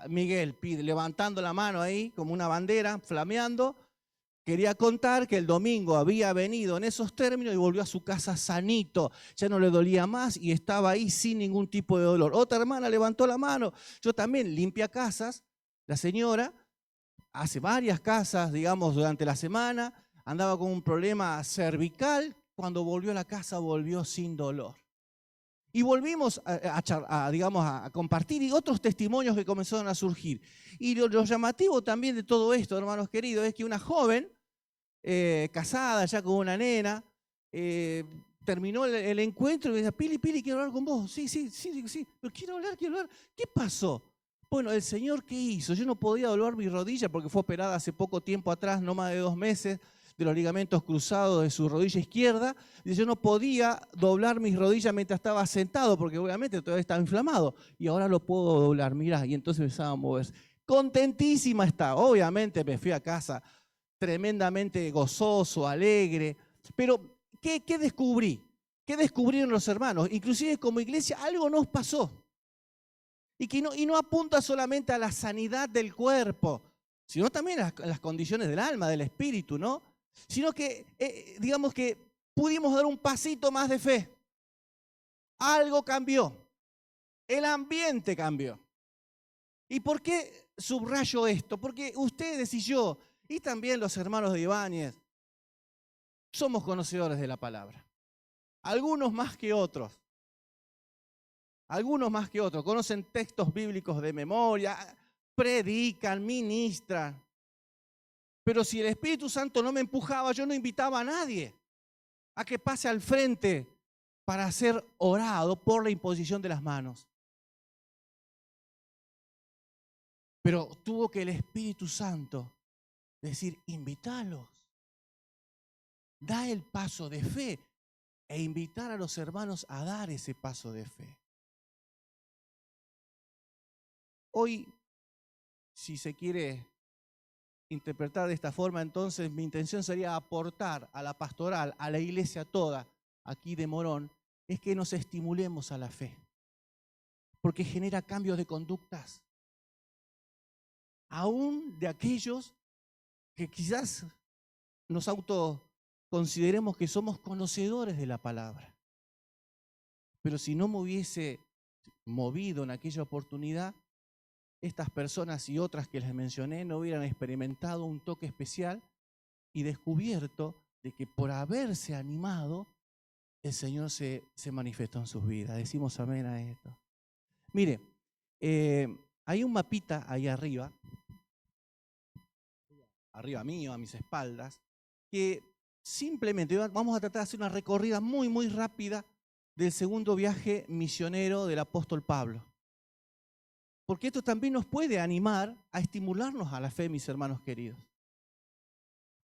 Miguel levantando la mano ahí como una bandera, flameando. Quería contar que el domingo había venido en esos términos y volvió a su casa sanito. Ya no le dolía más y estaba ahí sin ningún tipo de dolor. Otra hermana levantó la mano. Yo también, limpia casas. La señora hace varias casas, digamos, durante la semana. Andaba con un problema cervical. Cuando volvió a la casa, volvió sin dolor. Y volvimos a compartir y otros testimonios que comenzaron a surgir. Y lo llamativo también de todo esto, hermanos queridos, es que una joven casada ya con una nena, terminó el encuentro y me decía, Pili, quiero hablar con vos. Sí, pero quiero hablar. ¿Qué pasó? Bueno, el Señor, ¿qué hizo? Yo no podía doblar mi rodilla porque fue operada hace poco tiempo atrás, no más de 2 meses, de los ligamentos cruzados de su rodilla izquierda. Y yo no podía doblar mis rodillas mientras estaba sentado porque obviamente todavía estaba inflamado. Y ahora lo puedo doblar, mirá. Y entonces empezaba a moverse. Contentísima está. Obviamente me fui a casa tremendamente gozoso, alegre. Pero, ¿qué descubrí? ¿Qué descubrieron los hermanos? Inclusive como iglesia algo nos pasó. Y no apunta solamente a la sanidad del cuerpo, sino también a las condiciones del alma, del espíritu, ¿no? Sino que, digamos que pudimos dar un pasito más de fe. Algo cambió. El ambiente cambió. ¿Y por qué subrayo esto? Porque ustedes y yo, y también los hermanos de Ibáñez, somos conocedores de la palabra. Algunos más que otros. Algunos más que otros. Conocen textos bíblicos de memoria, predican, ministran. Pero si el Espíritu Santo no me empujaba, yo no invitaba a nadie a que pase al frente para ser orado por la imposición de las manos. Pero tuvo que el Espíritu Santo decir, invítalos. Da el paso de fe e invitar a los hermanos a dar ese paso de fe. Hoy, si se quiere interpretar de esta forma, entonces mi intención sería aportar a la pastoral, a la iglesia toda, aquí de Morón, es que nos estimulemos a la fe. Porque genera cambios de conductas. Aún de aquellos que quizás nos autoconsideremos que somos conocedores de la palabra. Pero si no me hubiese movido en aquella oportunidad, estas personas y otras que les mencioné no hubieran experimentado un toque especial y descubierto de que por haberse animado, el Señor se manifestó en sus vidas. Decimos amén a esto. Mire, hay un mapita ahí arriba mío, a mis espaldas, que simplemente vamos a tratar de hacer una recorrida muy, muy rápida del segundo viaje misionero del apóstol Pablo. Porque esto también nos puede animar a estimularnos a la fe, mis hermanos queridos.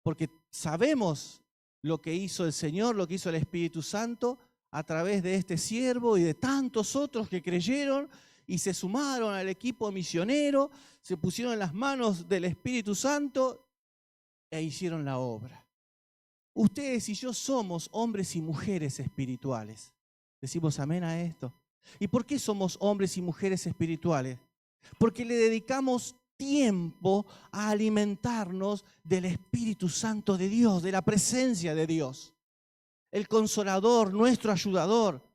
Porque sabemos lo que hizo el Señor, lo que hizo el Espíritu Santo a través de este siervo y de tantos otros que creyeron y se sumaron al equipo misionero, se pusieron en las manos del Espíritu Santo e hicieron la obra. Ustedes y yo somos hombres y mujeres espirituales. Decimos amén a esto. ¿Y por qué somos hombres y mujeres espirituales? Porque le dedicamos tiempo a alimentarnos del Espíritu Santo de Dios, de la presencia de Dios. El Consolador, nuestro ayudador.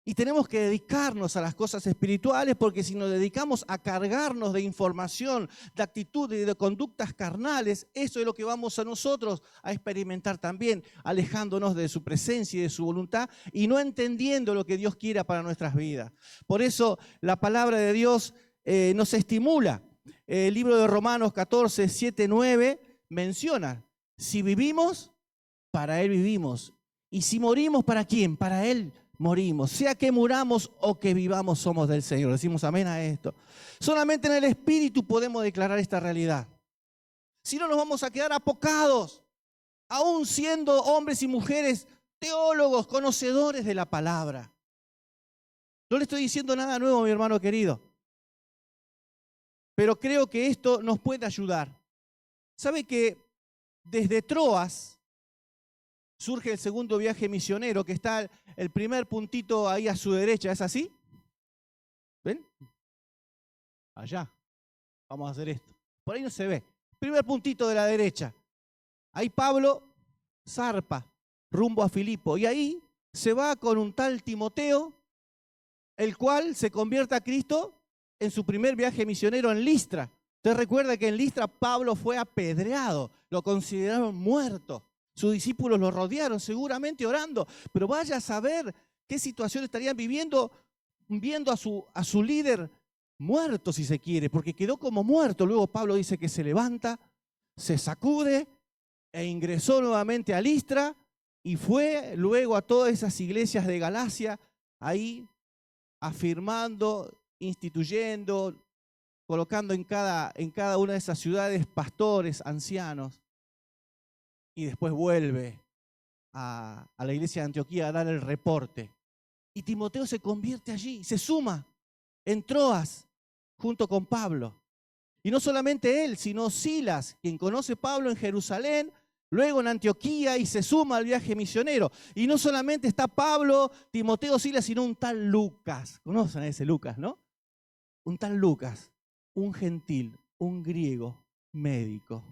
Y tenemos que dedicarnos a las cosas espirituales porque si nos dedicamos a cargarnos de información, de actitudes y de conductas carnales, eso es lo que vamos a nosotros a experimentar también, alejándonos de su presencia y de su voluntad y no entendiendo lo que Dios quiera para nuestras vidas. Por eso la palabra de Dios nos estimula. El libro de Romanos 14, 7, 9 menciona, si vivimos, para Él vivimos. Y si morimos, ¿para quién? Para Él morimos. Sea que muramos o que vivamos, somos del Señor. Decimos amén a esto. Solamente en el Espíritu podemos declarar esta realidad. Si no, nos vamos a quedar apocados, aún siendo hombres y mujeres teólogos, conocedores de la palabra. No le estoy diciendo nada nuevo, mi hermano querido. Pero creo que esto nos puede ayudar. ¿Sabe que desde Troas surge el segundo viaje misionero, que está el primer puntito ahí a su derecha? ¿Es así? ¿Ven? allá, vamos a hacer esto. Por ahí no se ve. Primer puntito de la derecha. Ahí Pablo zarpa rumbo a Filipo y ahí se va con un tal Timoteo, el cual se convierte a Cristo en su primer viaje misionero en Listra. Usted recuerda que en Listra Pablo fue apedreado, lo consideraron muerto. Sus discípulos lo rodearon, seguramente orando, pero vaya a saber qué situación estarían viviendo, viendo a su líder muerto, si se quiere, porque quedó como muerto. Luego Pablo dice que se levanta, se sacude e ingresó nuevamente a Listra y fue luego a todas esas iglesias de Galacia, ahí afirmando, instituyendo, colocando en cada una de esas ciudades pastores, ancianos, y después vuelve a la iglesia de Antioquía a dar el reporte. Y Timoteo se convierte allí, se suma en Troas junto con Pablo. Y no solamente él, sino Silas, quien conoce a Pablo en Jerusalén, luego en Antioquía y se suma al viaje misionero. Y no solamente está Pablo, Timoteo, Silas, sino un tal Lucas. Conocen a ese Lucas, ¿no? Un tal Lucas, un gentil, un griego, médico.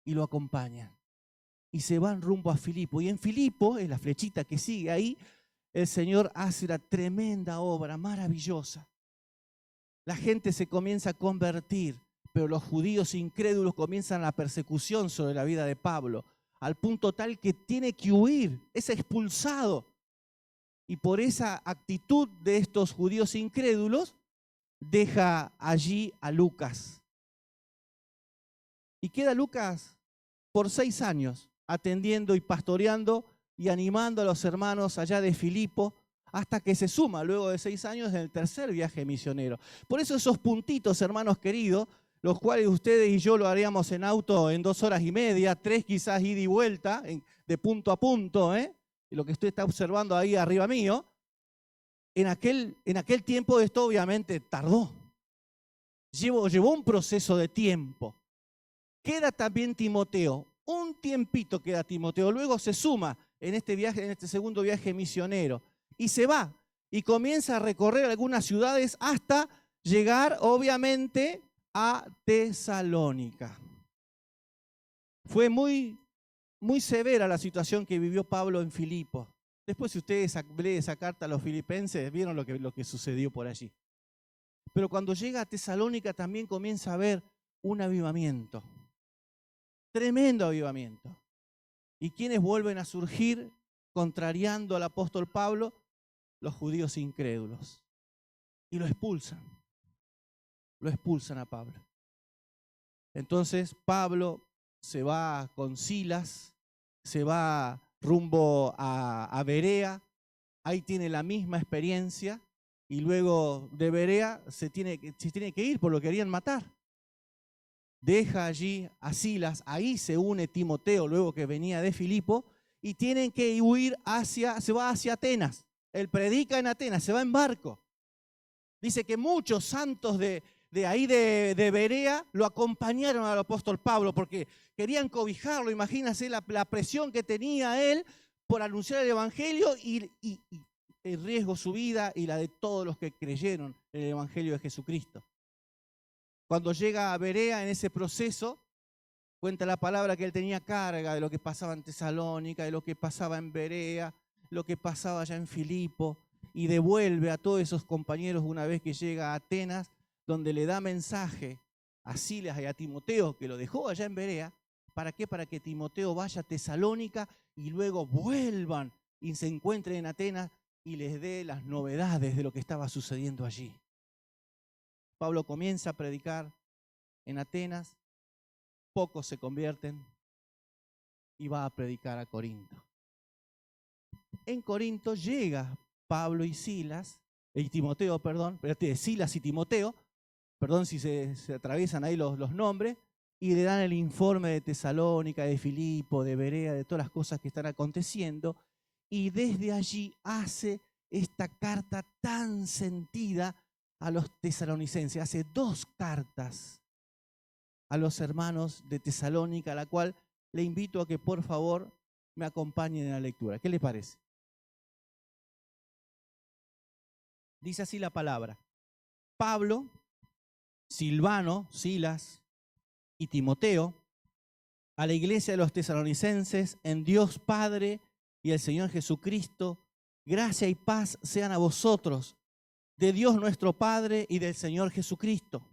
Y lo acompañan. Y se van rumbo a Filipo. Y en Filipo, es la flechita que sigue ahí, el Señor hace una tremenda obra, maravillosa. La gente se comienza a convertir, pero los judíos incrédulos comienzan la persecución sobre la vida de Pablo, al punto tal que tiene que huir, es expulsado. Y por esa actitud de estos judíos incrédulos, deja allí a Lucas. Y queda Lucas por 6 años atendiendo y pastoreando y animando a los hermanos allá de Filipo, hasta que se suma luego de 6 años en el tercer viaje misionero. Por eso esos puntitos, hermanos queridos, los cuales ustedes y yo lo haríamos en auto en 2 horas y media, 3 quizás ida y vuelta, de punto a punto, y lo que usted está observando ahí arriba mío, en aquel tiempo esto obviamente tardó. Llevó un proceso de tiempo. Queda también Timoteo. Un tiempito queda Timoteo. Luego se suma en este viaje, en este segundo viaje misionero. Y se va y comienza a recorrer algunas ciudades hasta llegar, obviamente, a Tesalónica. Fue muy severa la situación que vivió Pablo en Filipo. Después, si ustedes leen esa carta a los filipenses, vieron lo que sucedió por allí. Pero cuando llega a Tesalónica también comienza a haber un avivamiento. Tremendo avivamiento. ¿Y quiénes vuelven a surgir contrariando al apóstol Pablo? Los judíos incrédulos. Y lo expulsan. Lo expulsan a Pablo. Entonces Pablo se va con Silas, se va rumbo a Berea, ahí tiene la misma experiencia y luego de Berea se tiene que ir, por lo que querían matar. Deja allí a Silas, ahí se une Timoteo, luego que venía de Filipo, y tienen que huir se va hacia Atenas. Él predica en Atenas, se va en barco. Dice que muchos santos de ahí de Berea lo acompañaron al apóstol Pablo porque querían cobijarlo. Imagínense la presión que tenía él por anunciar el evangelio y en riesgo su vida y la de todos los que creyeron en el evangelio de Jesucristo. Cuando llega a Berea en ese proceso, cuenta la palabra que él tenía carga de lo que pasaba en Tesalónica, de lo que pasaba en Berea, lo que pasaba allá en Filipo, y devuelve a todos esos compañeros una vez que llega a Atenas, donde le da mensaje a Silas y a Timoteo, que lo dejó allá en Berea. ¿Para qué? Para que Timoteo vaya a Tesalónica y luego vuelvan y se encuentren en Atenas y les dé las novedades de lo que estaba sucediendo allí. Pablo comienza a predicar en Atenas, pocos se convierten y va a predicar a Corinto. En Corinto llega Pablo y Silas, Timoteo, perdón, Silas y Timoteo, perdón si se atraviesan ahí los nombres, y le dan el informe de Tesalónica, de Filipo, de Berea, de todas las cosas que están aconteciendo, y desde allí hace esta carta tan sentida a los tesalonicenses. Hace 2 cartas a los hermanos de Tesalónica, a la cual le invito a que por favor me acompañen en la lectura. ¿Qué les parece? Dice así la palabra. Pablo, Silvano, Silas y Timoteo, a la iglesia de los tesalonicenses, en Dios Padre y el Señor Jesucristo, gracia y paz sean a vosotros, de Dios nuestro Padre y del Señor Jesucristo.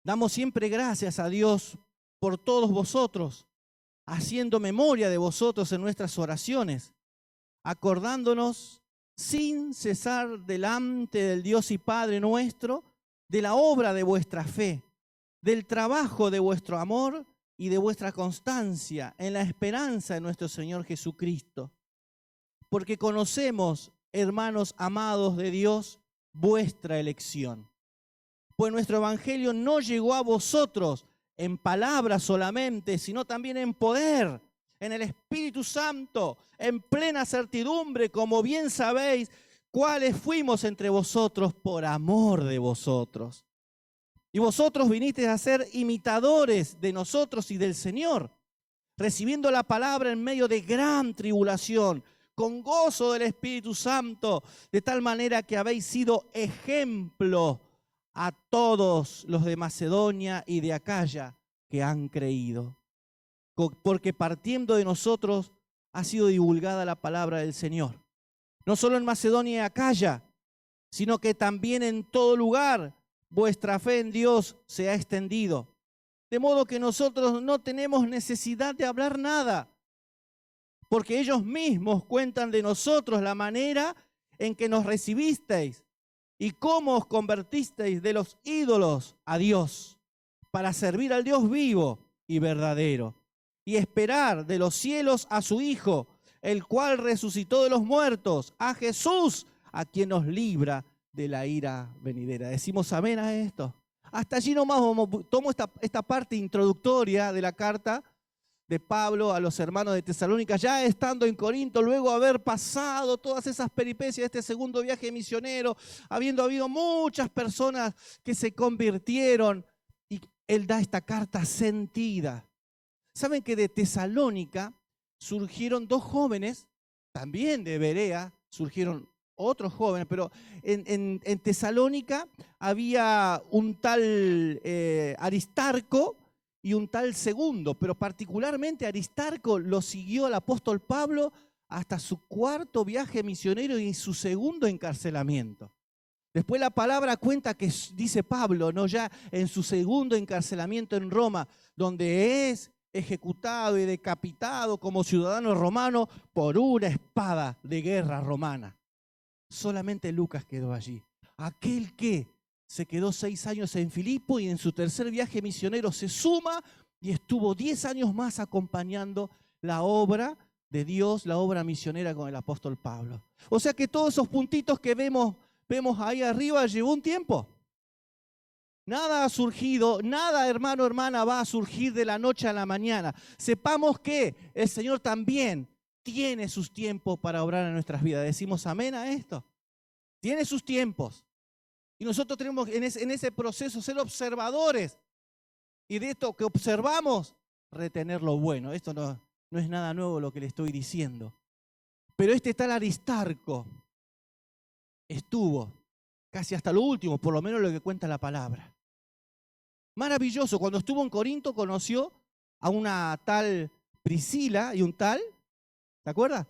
Damos siempre gracias a Dios por todos vosotros, haciendo memoria de vosotros en nuestras oraciones, acordándonos sin cesar delante del Dios y Padre nuestro, de la obra de vuestra fe, del trabajo de vuestro amor y de vuestra constancia en la esperanza de nuestro Señor Jesucristo. Porque conocemos, hermanos amados de Dios, vuestra elección. Pues nuestro evangelio no llegó a vosotros en palabras solamente, sino también en poder, en el Espíritu Santo, en plena certidumbre, como bien sabéis, cuáles fuimos entre vosotros por amor de vosotros. Y vosotros vinisteis a ser imitadores de nosotros y del Señor, recibiendo la palabra en medio de gran tribulación, con gozo del Espíritu Santo, de tal manera que habéis sido ejemplo a todos los de Macedonia y de Acaya que han creído. Porque partiendo de nosotros ha sido divulgada la palabra del Señor. No solo en Macedonia y Acaya, sino que también en todo lugar vuestra fe en Dios se ha extendido. De modo que nosotros no tenemos necesidad de hablar nada, porque ellos mismos cuentan de nosotros la manera en que nos recibisteis y cómo os convertisteis de los ídolos a Dios, para servir al Dios vivo y verdadero, y esperar de los cielos a su Hijo, el cual resucitó de los muertos, a Jesús, a quien nos libra de la ira venidera. Decimos amén a esto. Hasta allí nomás tomo esta parte introductoria de la carta de Pablo a los hermanos de Tesalónica, ya estando en Corinto, luego de haber pasado todas esas peripecias de este segundo viaje misionero, habiendo habido muchas personas que se convirtieron, y él da esta carta sentida. Saben que de Tesalónica surgieron dos jóvenes, también de Berea surgieron otros jóvenes, pero en Tesalónica había un tal Aristarco y un tal Segundo, pero particularmente Aristarco lo siguió al apóstol Pablo hasta su cuarto viaje misionero y su segundo encarcelamiento. Después la palabra cuenta que, dice Pablo, ¿no?, ya en su segundo encarcelamiento en Roma, donde es ejecutado y decapitado como ciudadano romano por una espada de guerra romana. Solamente Lucas quedó allí. Aquel que se quedó 6 años en Filipo y en su tercer viaje misionero se suma y estuvo 10 años más acompañando la obra de Dios, la obra misionera con el apóstol Pablo. O sea que todos esos puntitos que vemos ahí arriba llevó un tiempo. Nada ha surgido, nada, hermano, hermana, va a surgir de la noche a la mañana. Sepamos que el Señor también tiene sus tiempos para obrar en nuestras vidas. Decimos amén a esto. Tiene sus tiempos. Y nosotros tenemos en ese proceso ser observadores. Y de esto que observamos, retener lo bueno. Esto no es nada nuevo lo que le estoy diciendo. Pero este tal Aristarco estuvo casi hasta lo último, por lo menos lo que cuenta la palabra. Maravilloso. Cuando estuvo en Corinto conoció a una tal Priscila y un tal, ¿te acuerdas?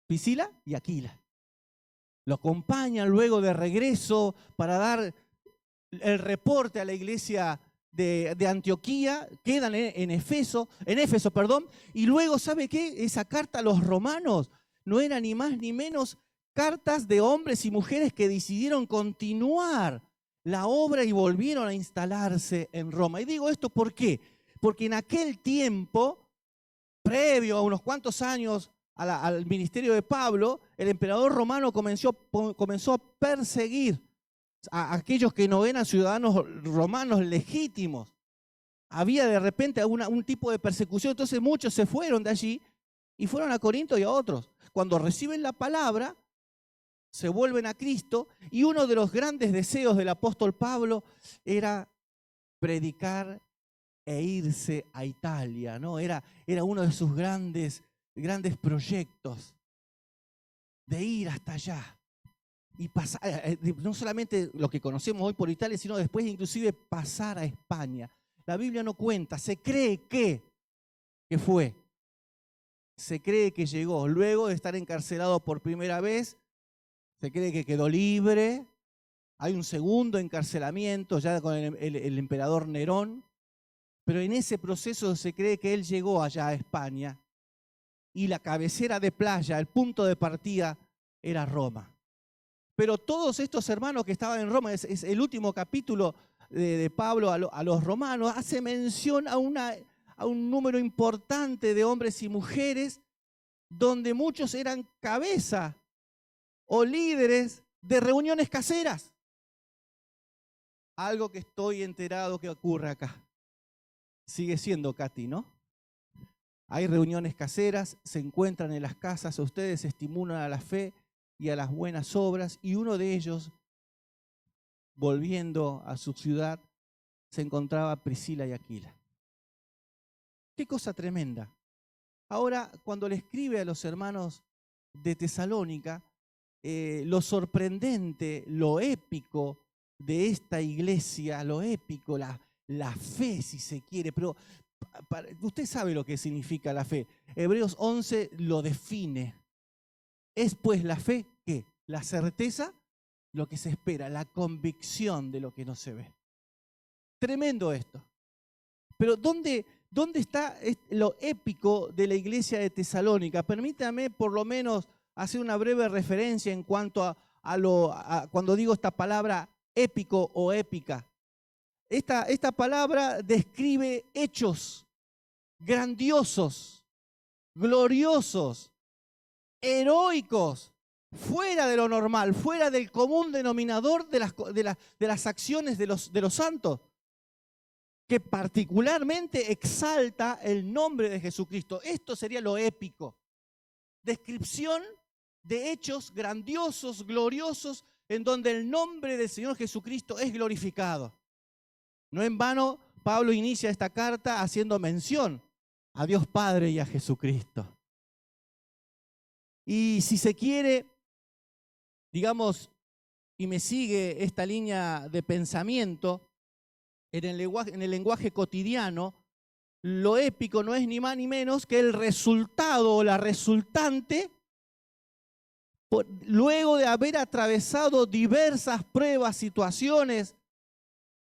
Priscila y Aquila. Lo acompañan luego de regreso para dar el reporte a la iglesia de Antioquía, quedan en Éfeso, y luego, ¿sabe qué? Esa carta a los romanos no era ni más ni menos cartas de hombres y mujeres que decidieron continuar la obra y volvieron a instalarse en Roma. Y digo esto ¿por qué? Porque en aquel tiempo, previo a unos cuantos años al ministerio de Pablo, el emperador romano comenzó a perseguir a aquellos que no eran ciudadanos romanos legítimos. Había de repente un tipo de persecución, entonces muchos se fueron de allí y fueron a Corinto y a otros. Cuando reciben la palabra, se vuelven a Cristo, y uno de los grandes deseos del apóstol Pablo era predicar e irse a Italia, ¿no? Era uno de sus grandes proyectos, de ir hasta allá. y no solamente lo que conocemos hoy por Italia, sino después inclusive pasar a España. La Biblia no cuenta, se cree que fue. Se cree que llegó. Luego de estar encarcelado por primera vez, se cree que quedó libre. Hay un segundo encarcelamiento ya con el emperador Nerón. Pero en ese proceso se cree que él llegó allá a España y la cabecera de playa, el punto de partida, era Roma. Pero todos estos hermanos que estaban en Roma, es el último capítulo de Pablo a los romanos, hace mención a un número importante de hombres y mujeres donde muchos eran cabeza o líderes de reuniones caseras. Algo que estoy enterado que ocurre acá. Sigue siendo Katy, ¿no? Hay reuniones caseras, se encuentran en las casas, ustedes estimulan a la fe y a las buenas obras, y uno de ellos, volviendo a su ciudad, se encontraba Priscila y Aquila. Qué cosa tremenda. Ahora, cuando le escribe a los hermanos de Tesalónica, lo sorprendente, lo épico de esta iglesia, lo épico, la fe, si se quiere, pero usted sabe lo que significa la fe. Hebreos 11 lo define. Es pues la fe, ¿qué? La certeza, lo que se espera, la convicción de lo que no se ve. Tremendo esto. Pero ¿dónde está lo épico de la iglesia de Tesalónica? Permítame por lo menos hacer una breve referencia en cuanto a cuando digo esta palabra épico o épica. Esta palabra describe hechos grandiosos, gloriosos, heroicos, fuera de lo normal, fuera del común denominador de las acciones de los santos, que particularmente exalta el nombre de Jesucristo. Esto sería lo épico. Descripción de hechos grandiosos, gloriosos, en donde el nombre del Señor Jesucristo es glorificado. No en vano, Pablo inicia esta carta haciendo mención a Dios Padre y a Jesucristo. Y si se quiere, digamos, y me sigue esta línea de pensamiento, en el lenguaje cotidiano, lo épico no es ni más ni menos que el resultado o la resultante luego de haber atravesado diversas pruebas, situaciones,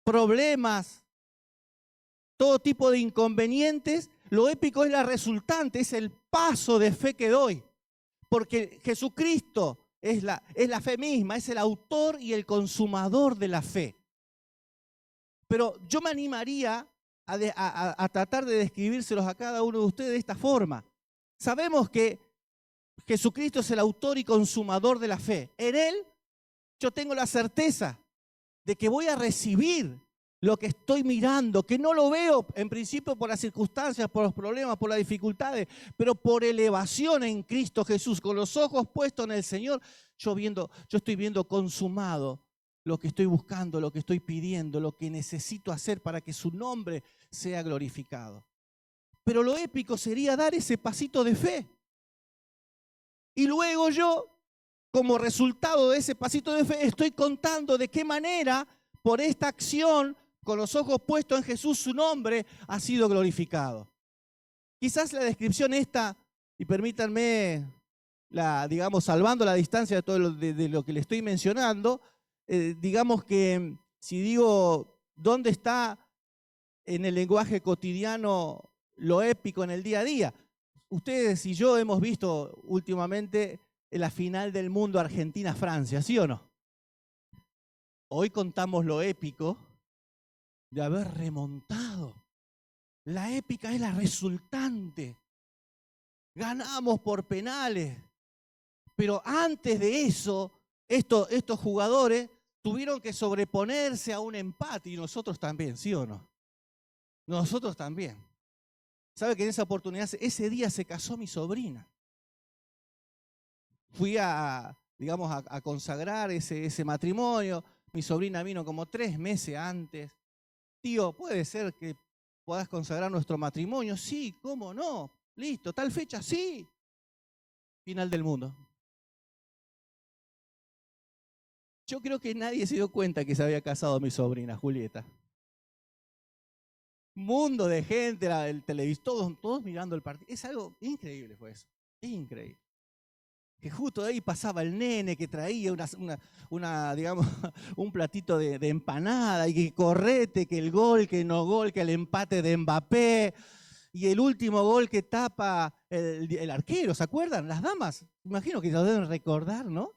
problemas, todo tipo de inconvenientes. Lo épico es la resultante, es el paso de fe que doy. Porque Jesucristo es la fe misma, es el autor y el consumador de la fe. Pero yo me animaría a tratar de describírselos a cada uno de ustedes de esta forma. Sabemos que Jesucristo es el autor y consumador de la fe. En Él yo tengo la certeza de que voy a recibir lo que estoy mirando, que no lo veo en principio por las circunstancias, por los problemas, por las dificultades, pero por elevación en Cristo Jesús, con los ojos puestos en el Señor, yo estoy viendo consumado lo que estoy buscando, lo que estoy pidiendo, lo que necesito hacer para que su nombre sea glorificado. Pero lo épico sería dar ese pasito de fe. Y luego yo, como resultado de ese pasito de fe, estoy contando de qué manera, por esta acción, con los ojos puestos en Jesús, su nombre ha sido glorificado. Quizás la descripción esta, y permítanme, digamos, salvando la distancia de todo lo que le estoy mencionando, digamos que si digo, ¿dónde está en el lenguaje cotidiano lo épico en el día a día? Ustedes y yo hemos visto últimamente la final del mundo Argentina-Francia, ¿sí o no? Hoy contamos lo épico de haber remontado. La épica es la resultante. Ganamos por penales. Pero antes de eso, estos jugadores tuvieron que sobreponerse a un empate, y nosotros también, ¿sí o no? Nosotros también. ¿Sabe que en esa oportunidad, ese día se casó mi sobrina? Fui a consagrar ese matrimonio. Mi sobrina vino como 3 meses antes. Tío, ¿puede ser que puedas consagrar nuestro matrimonio? Sí, ¿cómo no? Listo, tal fecha, sí. Final del mundo. Yo creo que nadie se dio cuenta que se había casado mi sobrina, Julieta. Mundo de gente, el televisor, todos mirando el partido. Es algo increíble, fue eso. Increíble. Que justo de ahí pasaba el nene que traía digamos, un platito de empanada, y que correte, que el gol, que no gol, que el empate de Mbappé, y el último gol que tapa el arquero, ¿se acuerdan? Las damas, imagino que lo deben recordar, ¿no?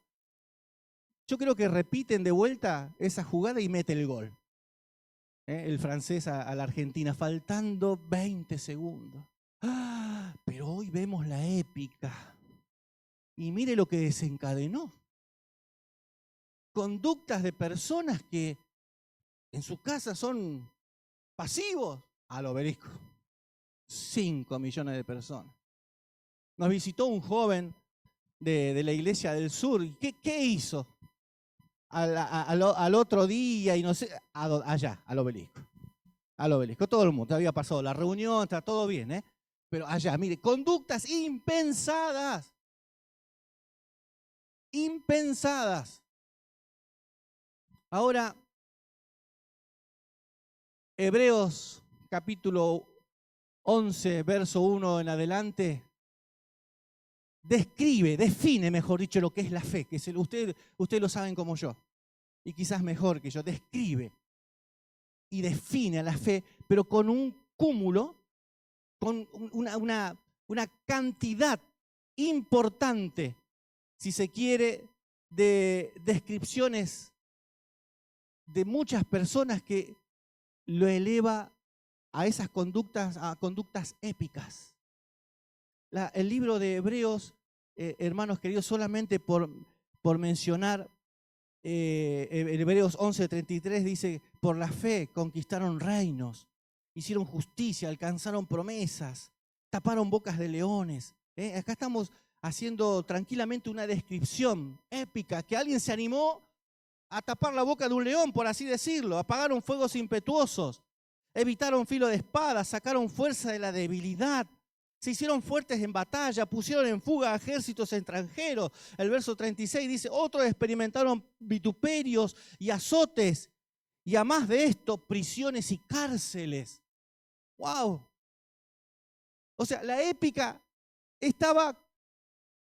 Yo creo que repiten de vuelta esa jugada y mete el gol. El francés a la Argentina, faltando 20 segundos. Pero hoy vemos la épica. Y mire lo que desencadenó. Conductas de personas que en su casa son pasivos al Obelisco. 5 millones de personas. Nos visitó un joven de la iglesia del sur. ¿Qué hizo? Al otro día, y no sé, allá, al Obelisco. Al Obelisco, todo el mundo. Había pasado la reunión, está todo bien, ¿eh? Pero allá, mire, conductas impensadas. Impensadas. Ahora, Hebreos capítulo 11, verso 1 en adelante, define, mejor dicho, lo que es la fe, que ustedes lo saben como yo, y quizás mejor que yo, describe y define a la fe, pero con un cúmulo, con una cantidad importante, si se quiere, de descripciones de muchas personas que lo eleva a esas conductas, a conductas épicas. El libro de Hebreos, hermanos queridos, solamente por mencionar, en Hebreos 11:33 dice, por la fe conquistaron reinos, hicieron justicia, alcanzaron promesas, taparon bocas de leones. Acá estamos haciendo tranquilamente una descripción épica, que alguien se animó a tapar la boca de un león, por así decirlo, apagaron fuegos impetuosos, evitaron filo de espada, sacaron fuerza de la debilidad, se hicieron fuertes en batalla, pusieron en fuga a ejércitos extranjeros. El verso 36 dice, otros experimentaron vituperios y azotes, y a más de esto, prisiones y cárceles. ¡Wow! O sea, la épica estaba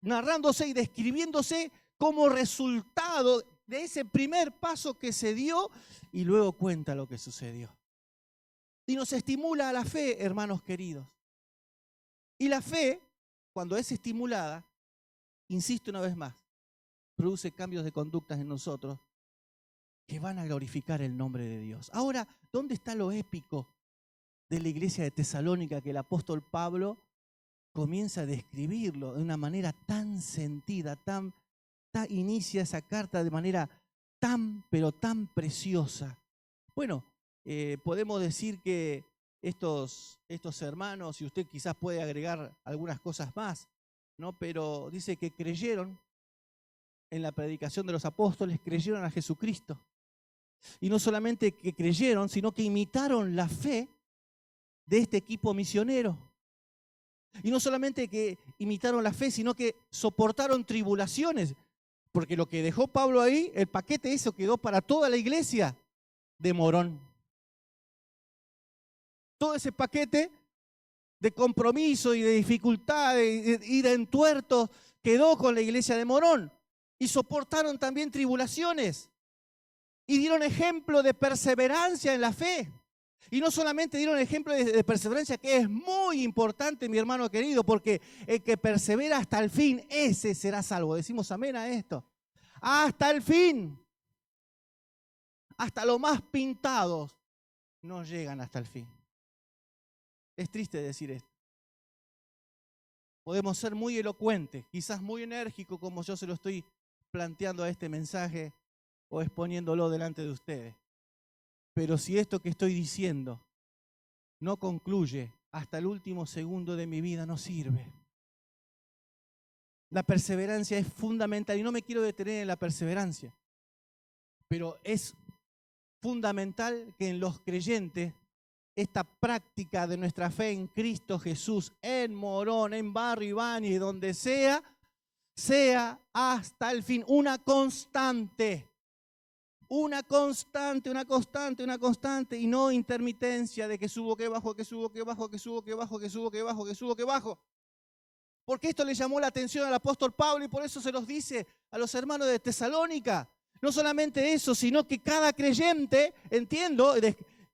narrándose y describiéndose como resultado de ese primer paso que se dio, y luego cuenta lo que sucedió. Y nos estimula a la fe, hermanos queridos. Y la fe, cuando es estimulada, insisto una vez más, produce cambios de conductas en nosotros que van a glorificar el nombre de Dios. Ahora, ¿dónde está lo épico de la iglesia de Tesalónica, que el apóstol Pablo comienza a describirlo de una manera tan sentida, inicia esa carta de manera pero tan preciosa? Bueno, podemos decir que estos hermanos, y usted quizás puede agregar algunas cosas más, ¿no? Pero dice que creyeron en la predicación de los apóstoles, creyeron a Jesucristo. Y no solamente que creyeron, sino que imitaron la fe de este equipo misionero. Y no solamente que imitaron la fe, sino que soportaron tribulaciones. Porque lo que dejó Pablo ahí, el paquete eso quedó para toda la iglesia de Morón. Todo ese paquete de compromiso y de dificultad y de entuertos quedó con la iglesia de Morón. Y soportaron también tribulaciones. Y dieron ejemplo de perseverancia en la fe. Y no solamente dieron ejemplo de perseverancia, que es muy importante, mi hermano querido, porque el que persevera hasta el fin, ese será salvo. Decimos amén a esto. Hasta el fin. Hasta los más pintados no llegan hasta el fin. Es triste decir esto. Podemos ser muy elocuentes, quizás muy enérgicos, como yo se lo estoy planteando a este mensaje o exponiéndolo delante de ustedes. Pero si esto que estoy diciendo no concluye hasta el último segundo de mi vida, no sirve. La perseverancia es fundamental, y no me quiero detener en la perseverancia, pero es fundamental que en los creyentes esta práctica de nuestra fe en Cristo Jesús, en Morón, en Barrio Ibáñez, donde sea hasta el fin, una constante. una constante, y no intermitencia de que subo, que bajo, que subo, que bajo, que subo, que bajo, que subo, que bajo, que subo, que bajo. Porque esto le llamó la atención al apóstol Pablo y por eso se los dice a los hermanos de Tesalónica. No solamente eso, sino que cada creyente, entiendo,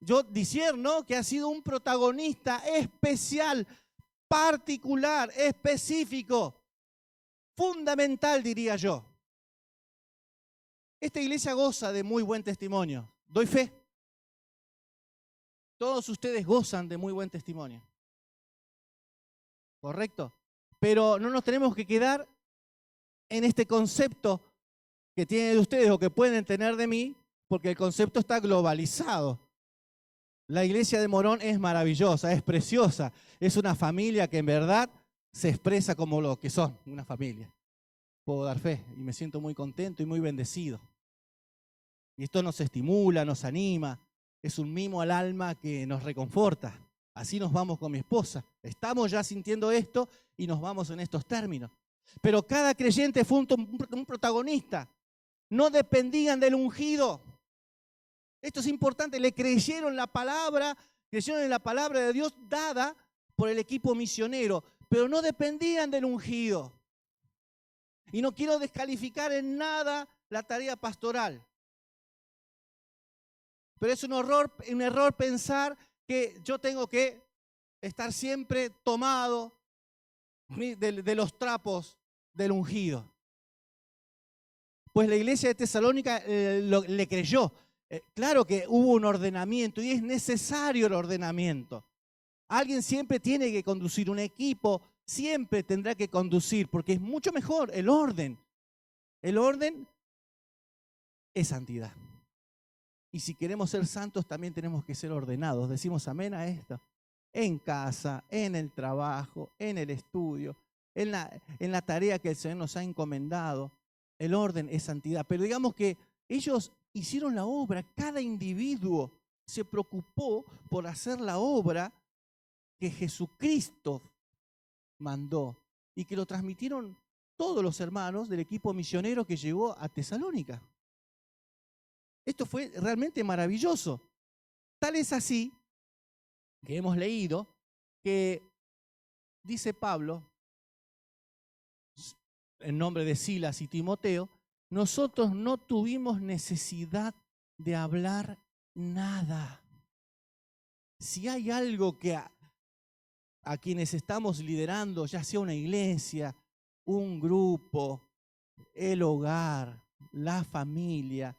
yo discierno que ha sido un protagonista especial, particular, específico, fundamental, diría yo. Esta iglesia goza de muy buen testimonio. Doy fe. Todos ustedes gozan de muy buen testimonio. ¿Correcto? Pero no nos tenemos que quedar en este concepto que tienen de ustedes o que pueden tener de mí, porque el concepto está globalizado. La iglesia de Morón es maravillosa, es preciosa, es una familia que en verdad se expresa como lo que son, una familia. Puedo dar fe y me siento muy contento y muy bendecido. Y esto nos estimula, nos anima, es un mimo al alma que nos reconforta. Así nos vamos con mi esposa. Estamos ya sintiendo esto y nos vamos en estos términos. Pero cada creyente fue un protagonista. No dependían del ungido. Esto es importante. Le creyeron en la palabra de Dios dada por el equipo misionero, pero no dependían del ungido. Y no quiero descalificar en nada la tarea pastoral. Pero es un error pensar que yo tengo que estar siempre tomado de los trapos del ungido. Pues la iglesia de Tesalónica le creyó. Claro que hubo un ordenamiento y es necesario el ordenamiento. Alguien siempre tiene que conducir, un equipo siempre tendrá que conducir, porque es mucho mejor el orden. El orden es santidad. Y si queremos ser santos, también tenemos que ser ordenados. Decimos amén a esto. En casa, en el trabajo, en el estudio, en la tarea que el Señor nos ha encomendado. El orden es santidad. Pero digamos que ellos hicieron la obra. Cada individuo se preocupó por hacer la obra que Jesucristo mandó y que lo transmitieron todos los hermanos del equipo misionero que llegó a Tesalónica. Esto fue realmente maravilloso. Tal es así que hemos leído que dice Pablo, en nombre de Silas y Timoteo, nosotros no tuvimos necesidad de hablar nada. Si hay algo que a quienes estamos liderando, ya sea una iglesia, un grupo, el hogar, la familia,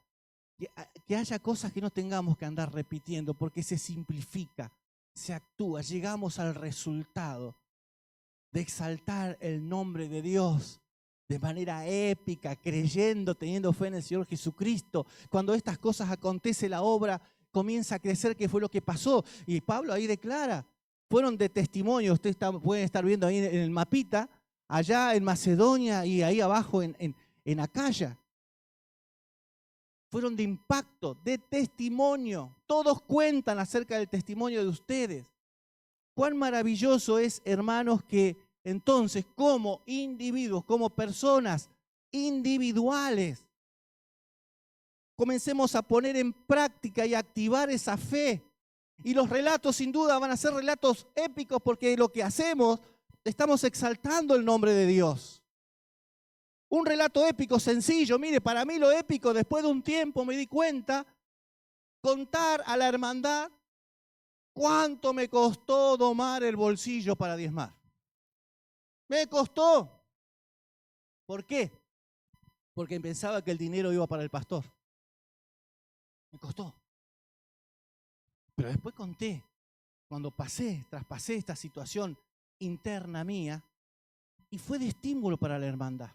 que haya cosas que no tengamos que andar repitiendo porque se simplifica, se actúa, llegamos al resultado de exaltar el nombre de Dios de manera épica, creyendo, teniendo fe en el Señor Jesucristo. Cuando estas cosas acontecen, la obra comienza a crecer, que fue lo que pasó. Y Pablo ahí declara, fueron de testimonio, ustedes pueden estar viendo ahí en el mapita, allá en Macedonia y ahí abajo en Acaya. Fueron de impacto, de testimonio. Todos cuentan acerca del testimonio de ustedes. Cuán maravilloso es, hermanos, que entonces como individuos, como personas individuales, comencemos a poner en práctica y activar esa fe. Y los relatos sin duda van a ser relatos épicos porque lo que hacemos, estamos exaltando el nombre de Dios. Un relato épico sencillo, mire, para mí lo épico, después de un tiempo me di cuenta, contar a la hermandad cuánto me costó domar el bolsillo para diezmar. Me costó. ¿Por qué? Porque pensaba que el dinero iba para el pastor. Me costó. Pero después conté, cuando traspasé esta situación interna mía, y fue de estímulo para la hermandad.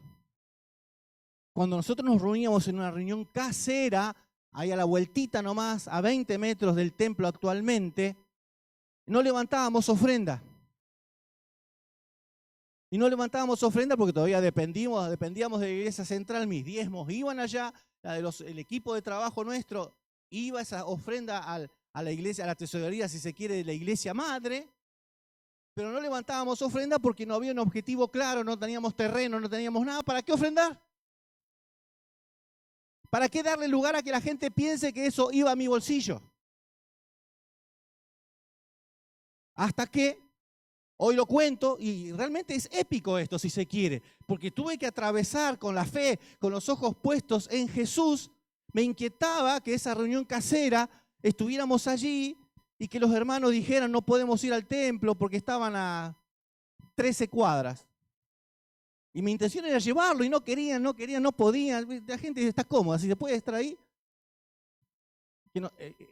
Cuando nosotros nos reuníamos en una reunión casera, ahí a la vueltita nomás, a 20 metros del templo actualmente, no levantábamos ofrenda. Y no levantábamos ofrenda porque todavía dependíamos de la iglesia central. Mis diezmos iban allá, el equipo de trabajo nuestro iba esa ofrenda a la iglesia, a la tesorería, si se quiere, de la iglesia madre. Pero no levantábamos ofrenda porque no había un objetivo claro, no teníamos terreno, no teníamos nada. ¿Para qué ofrendar? ¿Para qué darle lugar a que la gente piense que eso iba a mi bolsillo? Hasta que hoy lo cuento y realmente es épico esto, si se quiere, porque tuve que atravesar con la fe, con los ojos puestos en Jesús. Me inquietaba que esa reunión casera estuviéramos allí y que los hermanos dijeran no podemos ir al templo porque estaban a 13 cuadras. Y mi intención era llevarlo y no querían, no podían. La gente está cómoda, si se puede estar ahí.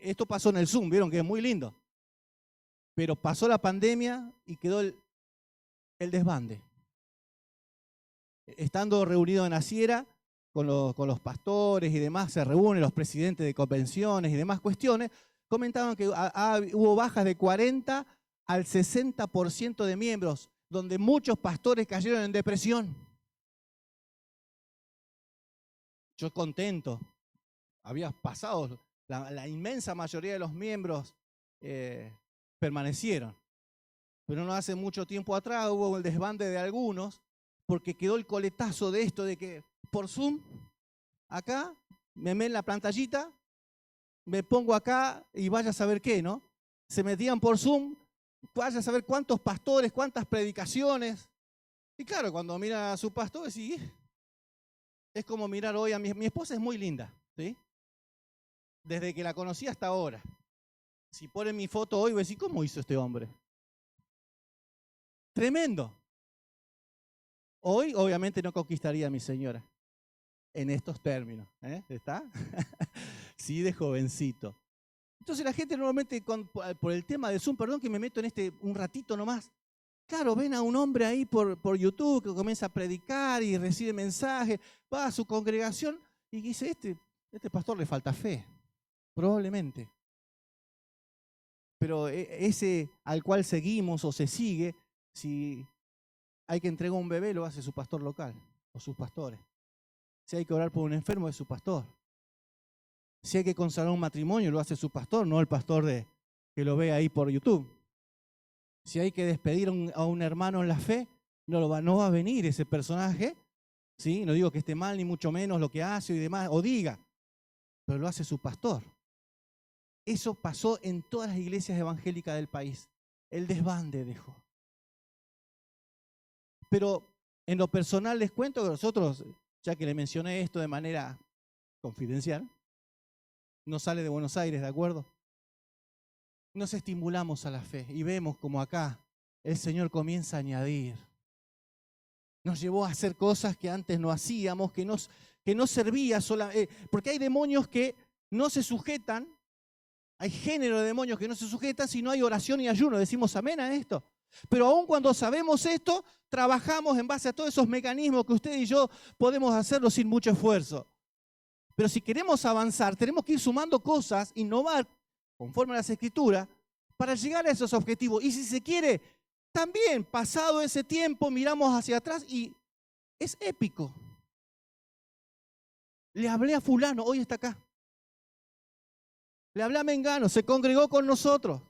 Esto pasó en el Zoom, vieron que es muy lindo. Pero pasó la pandemia y quedó el desbande. Estando reunido en Asiera con los pastores y demás, se reúnen los presidentes de convenciones y demás cuestiones, comentaban que hubo bajas de 40 al 60% de miembros, donde muchos pastores cayeron en depresión. Yo contento, había pasado, la inmensa mayoría de los miembros permanecieron. Pero no hace mucho tiempo atrás hubo el desbande de algunos, porque quedó el coletazo de esto de que por Zoom, acá, me ven la pantallita, me pongo acá y vaya a saber qué, ¿no? Se metían por Zoom, vaya a saber cuántos pastores, cuántas predicaciones. Y claro, cuando miran a su pastor, sí, es como mirar hoy a mi esposa es muy linda, ¿sí? Desde que la conocí hasta ahora. Si ponen mi foto hoy, voy a decir, ¿cómo hizo este hombre? Tremendo. Hoy, obviamente, no conquistaría a mi señora en estos términos. ¿Está? Sí, de jovencito. Entonces la gente normalmente, por el tema del Zoom, perdón que me meto en un ratito nomás. Claro, ven a un hombre ahí por YouTube que comienza a predicar y recibe mensajes, va a su congregación y dice, este pastor le falta fe, probablemente. Pero ese al cual seguimos o se sigue, si hay que entregar un bebé, lo hace su pastor local o sus pastores. Si hay que orar por un enfermo, es su pastor. Si hay que consagrar un matrimonio, lo hace su pastor, no el pastor que lo ve ahí por YouTube. Si hay que despedir a un hermano en la fe, no va a venir ese personaje, ¿sí? No digo que esté mal, ni mucho menos lo que hace y demás, o diga, pero lo hace su pastor. Eso pasó en todas las iglesias evangélicas del país. El desbande dejó. Pero en lo personal les cuento que nosotros, ya que le mencioné esto de manera confidencial, no sale de Buenos Aires, ¿de acuerdo? Nos estimulamos a la fe y vemos como acá el Señor comienza a añadir. Nos llevó a hacer cosas que antes no hacíamos, que no servía solamente, porque hay demonios que no se sujetan, hay género de demonios que no se sujetan si no hay oración y ayuno. Decimos amén a esto. Pero aun cuando sabemos esto, trabajamos en base a todos esos mecanismos que usted y yo podemos hacerlo sin mucho esfuerzo. Pero si queremos avanzar, tenemos que ir sumando cosas, innovar conforme a las Escrituras, para llegar a esos objetivos. Y si se quiere, también pasado ese tiempo, miramos hacia atrás y es épico. Le hablé a fulano, hoy está acá. Le hablé a Mengano, se congregó con nosotros.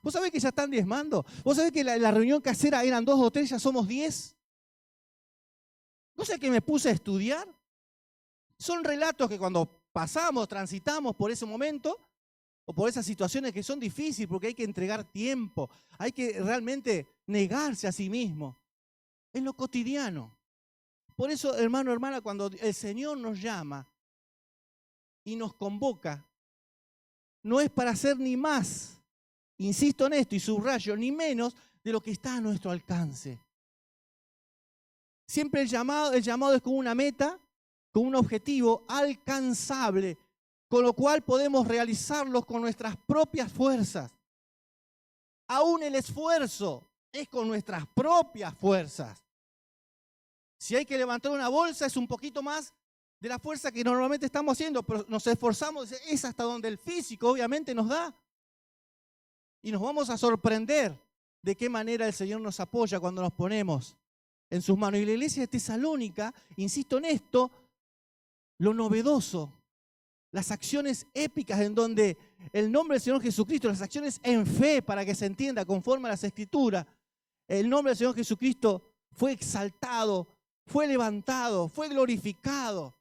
¿Vos sabés que ya están diezmando? ¿Vos sabés que la reunión casera eran 2 o 3, ya somos 10? ¿No sé que me puse a estudiar? Son relatos que cuando pasamos, transitamos por ese momento, o por esas situaciones que son difíciles, porque hay que entregar tiempo, hay que realmente negarse a sí mismo. En lo cotidiano. Por eso, hermano, hermana, cuando el Señor nos llama y nos convoca, no es para hacer ni más, insisto en esto y subrayo, ni menos de lo que está a nuestro alcance. Siempre el llamado es con una meta, con un objetivo alcanzable, con lo cual podemos realizarlo con nuestras propias fuerzas. Aún el esfuerzo es con nuestras propias fuerzas. Si hay que levantar una bolsa es un poquito más de la fuerza que normalmente estamos haciendo, pero nos esforzamos, es hasta donde el físico obviamente nos da. Y nos vamos a sorprender de qué manera el Señor nos apoya cuando nos ponemos en sus manos. Y la iglesia de Tesalónica, insisto en esto, lo novedoso, las acciones épicas en donde el nombre del Señor Jesucristo, las acciones en fe para que se entienda conforme a las Escrituras, el nombre del Señor Jesucristo fue exaltado, fue levantado, fue glorificado.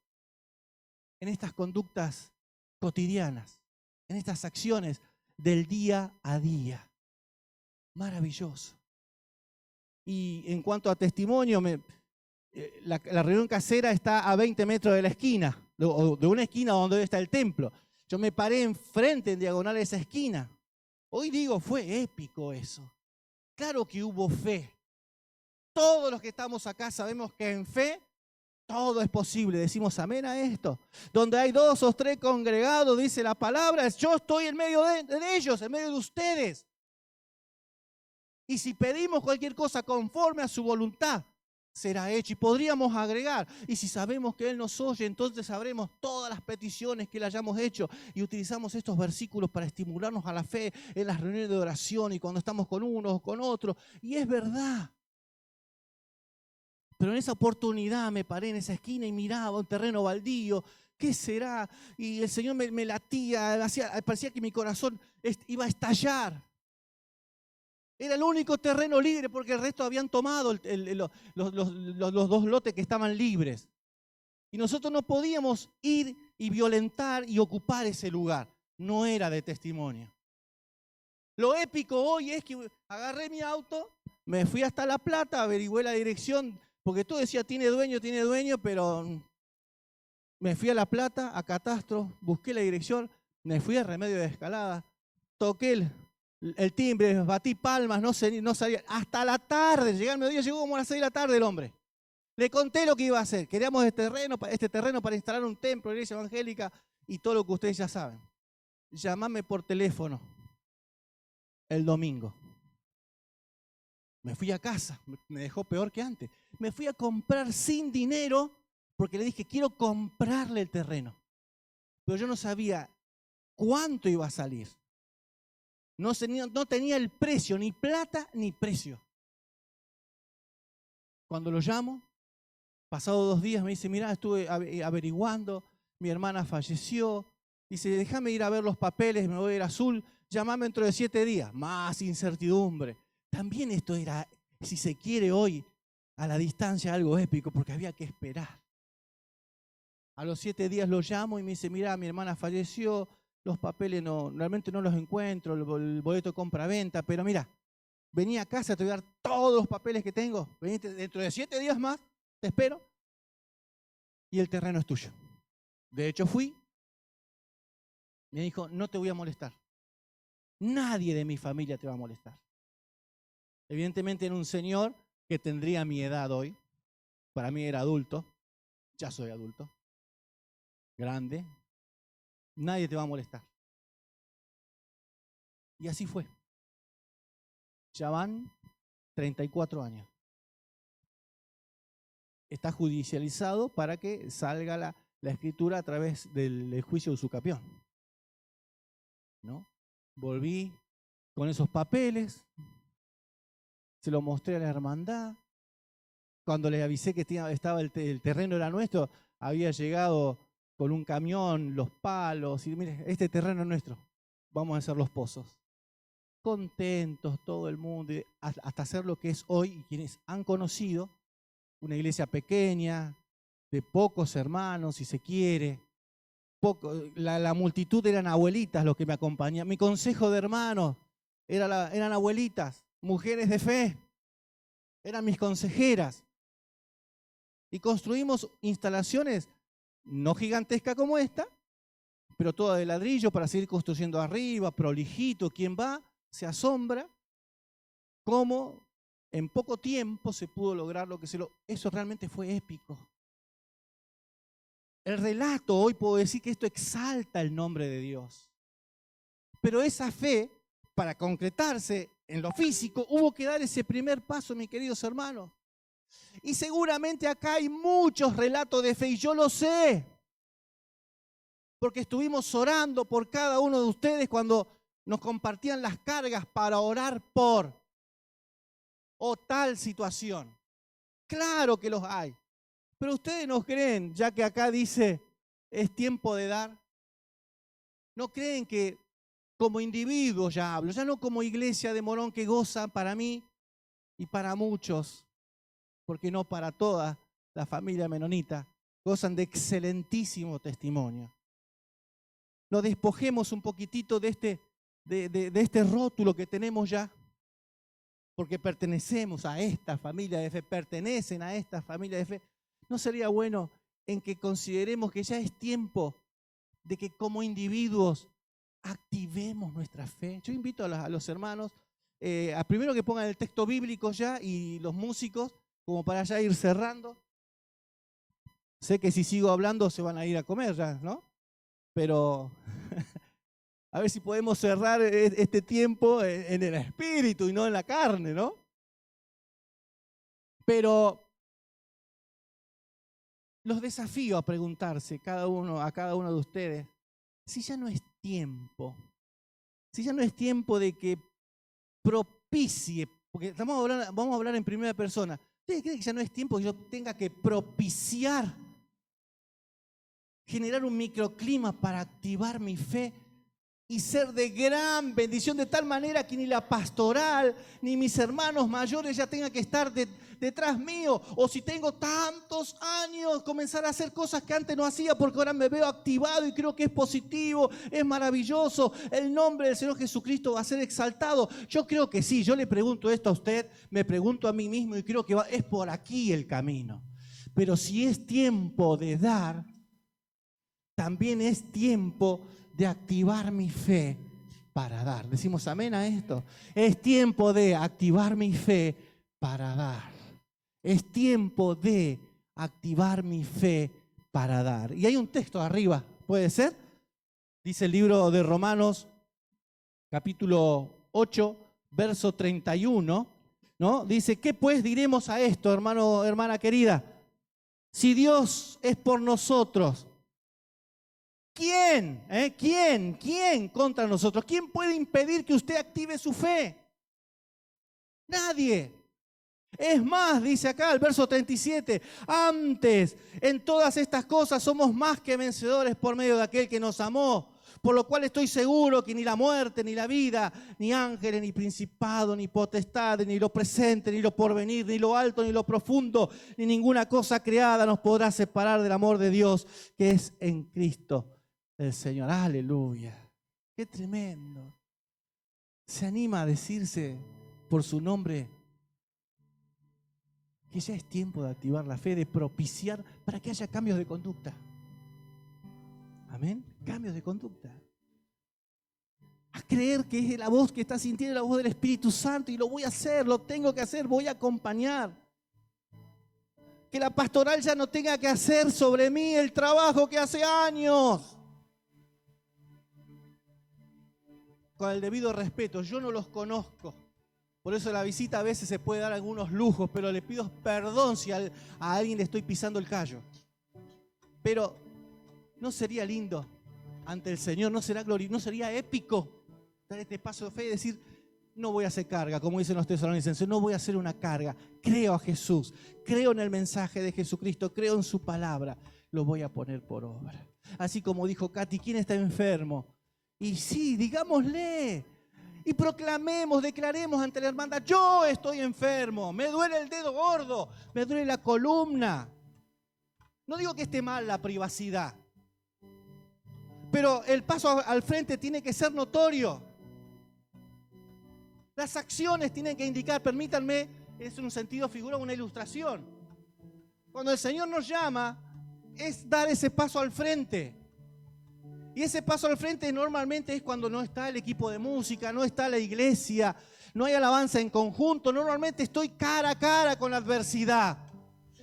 en estas conductas cotidianas, en estas acciones del día a día. Maravilloso. Y en cuanto a testimonio, la reunión casera está a 20 metros de la esquina, de una esquina donde está el templo. Yo me paré enfrente, en diagonal a esa esquina. Hoy digo, fue épico eso. Claro que hubo fe. Todos los que estamos acá sabemos que en fe todo es posible. Decimos amén a esto. Donde hay 2 o 3 congregados, dice la palabra, yo estoy en medio de ellos, en medio de ustedes. Y si pedimos cualquier cosa conforme a su voluntad, será hecho. Y podríamos agregar, y si sabemos que Él nos oye, entonces sabremos todas las peticiones que le hayamos hecho. Y utilizamos estos versículos para estimularnos a la fe en las reuniones de oración y cuando estamos con unos o con otros. Y es verdad. Pero en esa oportunidad me paré en esa esquina y miraba un terreno baldío. ¿Qué será? Y el Señor me latía, parecía que mi corazón iba a estallar. Era el único terreno libre porque el resto habían tomado los 2 lotes que estaban libres. Y nosotros no podíamos ir y violentar y ocupar ese lugar. No era de testimonio. Lo épico hoy es que agarré mi auto, me fui hasta La Plata, averigüé la dirección, porque todo decía tiene dueño, pero me fui a La Plata, a Catastro, busqué la dirección, me fui a Remedio de Escalada, toqué el timbre, batí palmas, no salía. Hasta la tarde, llegué al mediodía, llegó como a las 6 de la tarde el hombre. Le conté lo que iba a hacer. Queríamos este terreno para instalar un templo, iglesia evangélica y todo lo que ustedes ya saben. Llamame por teléfono el domingo. Me fui a casa, me dejó peor que antes. Me fui a comprar sin dinero porque le dije, quiero comprarle el terreno. Pero yo no sabía cuánto iba a salir. No tenía el precio, ni plata ni precio. Cuando lo llamo, pasado 2 días me dice, mirá, estuve averiguando, mi hermana falleció. Dice, déjame ir a ver los papeles, me voy a ir a Azul, llamame dentro de 7 días. Más incertidumbre. También esto era, si se quiere hoy, a la distancia algo épico, porque había que esperar. A los 7 días lo llamo y me dice, mirá, mi hermana falleció, los papeles realmente no los encuentro, el boleto de compra-venta, pero mira, vení a casa, te voy a dar todos los papeles que tengo, venite dentro de 7 días más, te espero, y el terreno es tuyo. De hecho fui, me dijo, no te voy a molestar, nadie de mi familia te va a molestar. Evidentemente era un señor que tendría mi edad hoy, para mí era adulto, ya soy adulto, grande, nadie te va a molestar. Y así fue. Ya van 34 años. Está judicializado para que salga la escritura a través del juicio de usucapión. ¿No? Volví con esos papeles, se lo mostré a la hermandad. Cuando les avisé que estaba el terreno era nuestro, había llegado con un camión, los palos, y mire, este terreno es nuestro, vamos a hacer los pozos. Contentos todo el mundo, hasta hacer lo que es hoy, y quienes han conocido una iglesia pequeña, de pocos hermanos, si se quiere. La multitud eran abuelitas los que me acompañaban. Mi consejo de hermanos eran abuelitas, mujeres de fe, eran mis consejeras. Y construimos instalaciones no gigantescas como esta, pero todas de ladrillo para seguir construyendo arriba, prolijito. Quien va se asombra cómo en poco tiempo se pudo lograr lo que eso realmente fue épico. El relato, hoy puedo decir que esto exalta el nombre de Dios. Pero esa fe, para concretarse en lo físico, hubo que dar ese primer paso, mis queridos hermanos. Y seguramente acá hay muchos relatos de fe, y yo lo sé. Porque estuvimos orando por cada uno de ustedes cuando nos compartían las cargas para orar por o tal situación. Claro que los hay. Pero ustedes no creen, ya que acá dice, es tiempo de dar. ¿No creen que como individuos ya hablo, ya no como iglesia de Morón que goza para mí y para muchos, porque no para toda la familia menonita, gozan de excelentísimo testimonio. Nos despojemos un poquitito de este rótulo que tenemos ya, porque pertenecemos a esta familia de fe, pertenecen a esta familia de fe. ¿No sería bueno en que consideremos que ya es tiempo de que como individuos activemos nuestra fe? Yo invito a los hermanos a primero que pongan el texto bíblico ya, y los músicos, como para ya ir cerrando. Sé que si sigo hablando se van a ir a comer ya, ¿no? Pero a ver si podemos cerrar este tiempo en el espíritu y no en la carne, ¿no? Pero los desafío a preguntarse a cada uno de ustedes, si ya no es tiempo de que propicie, porque vamos a hablar en primera persona. ¿Ustedes creen que ya no es tiempo que yo tenga que propiciar, generar un microclima para activar mi fe y ser de gran bendición, de tal manera que ni la pastoral, ni mis hermanos mayores ya tengan que estar detrás mío? O si tengo tantos años, comenzar a hacer cosas que antes no hacía, porque ahora me veo activado y creo que es positivo, es maravilloso, el nombre del Señor Jesucristo va a ser exaltado. Yo creo que sí. Yo le pregunto esto a usted, me pregunto a mí mismo, y creo que es por aquí el camino. Pero si es tiempo de dar, también es tiempo de activar mi fe para dar. Decimos amén a esto. Es tiempo de activar mi fe para dar. Es tiempo de activar mi fe para dar. Y hay un texto arriba, ¿puede ser? Dice el libro de Romanos, capítulo 8, verso 31, ¿no? Dice, ¿qué pues diremos a esto, hermano, hermana querida? Si Dios es por nosotros, ¿quién contra nosotros? ¿Quién puede impedir que usted active su fe? Nadie. Es más, dice acá el verso 37, antes, en todas estas cosas somos más que vencedores por medio de aquel que nos amó, por lo cual estoy seguro que ni la muerte, ni la vida, ni ángeles, ni principado, ni potestades, ni lo presente, ni lo porvenir, ni lo alto, ni lo profundo, ni ninguna cosa creada nos podrá separar del amor de Dios que es en Cristo el Señor. Aleluya. Qué tremendo. Se anima a decirse por su nombre que ya es tiempo de activar la fe, de propiciar para que haya cambios de conducta. Amén. Cambios de conducta. A creer que es la voz que está sintiendo, la voz del Espíritu Santo, y lo voy a hacer, lo tengo que hacer, voy a acompañar. Que la pastoral ya no tenga que hacer sobre mí el trabajo que hace años. Con el debido respeto, yo no los conozco. Por eso la visita a veces se puede dar algunos lujos, pero le pido perdón si a alguien le estoy pisando el callo. Pero ¿no sería lindo ante el Señor? ¿No sería épico dar este paso de fe y decir, no voy a hacer carga, como dicen los tesalonicenses, no voy a hacer una carga? Creo a Jesús, creo en el mensaje de Jesucristo, creo en su palabra, lo voy a poner por obra. Así como dijo Katy, ¿quién está enfermo? Y sí, digámosle. Y proclamemos, declaremos ante la hermandad, yo estoy enfermo, me duele el dedo gordo, me duele la columna. No digo que esté mal la privacidad, pero el paso al frente tiene que ser notorio. Las acciones tienen que indicar, permítanme, es un sentido figura, una ilustración. Cuando el Señor nos llama, es dar ese paso al frente. Y ese paso al frente normalmente es cuando no está el equipo de música, no está la iglesia, no hay alabanza en conjunto. Normalmente estoy cara a cara con la adversidad.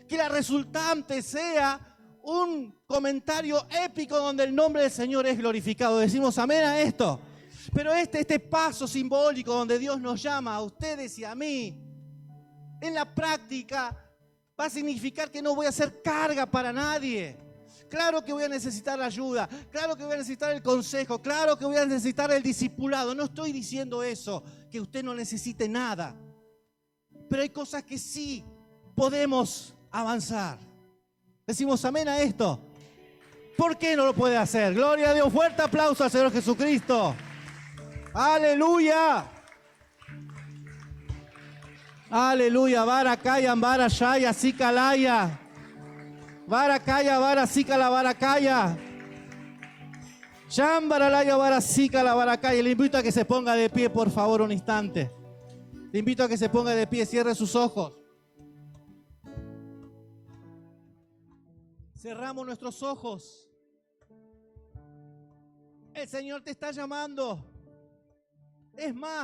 Que la resultante sea un comentario épico donde el nombre del Señor es glorificado. Decimos amén a esto. Pero este paso simbólico donde Dios nos llama a ustedes y a mí, en la práctica va a significar que no voy a hacer carga para nadie. Claro que voy a necesitar la ayuda, claro que voy a necesitar el consejo, claro que voy a necesitar el discipulado. No estoy diciendo eso, que usted no necesite nada. Pero hay cosas que sí podemos avanzar. Decimos amén a esto. ¿Por qué no lo puede hacer? Gloria a Dios. Fuerte aplauso al Señor Jesucristo. Aleluya. Aleluya. Barakaya, Barashaya, Sikalaya. Varacaya, varasica la varacaya. Chambaralaya, varasica la varacaya. Le invito a que se ponga de pie, por favor, un instante. Le invito a que se ponga de pie, cierre sus ojos. Cerramos nuestros ojos. El Señor te está llamando. Es más,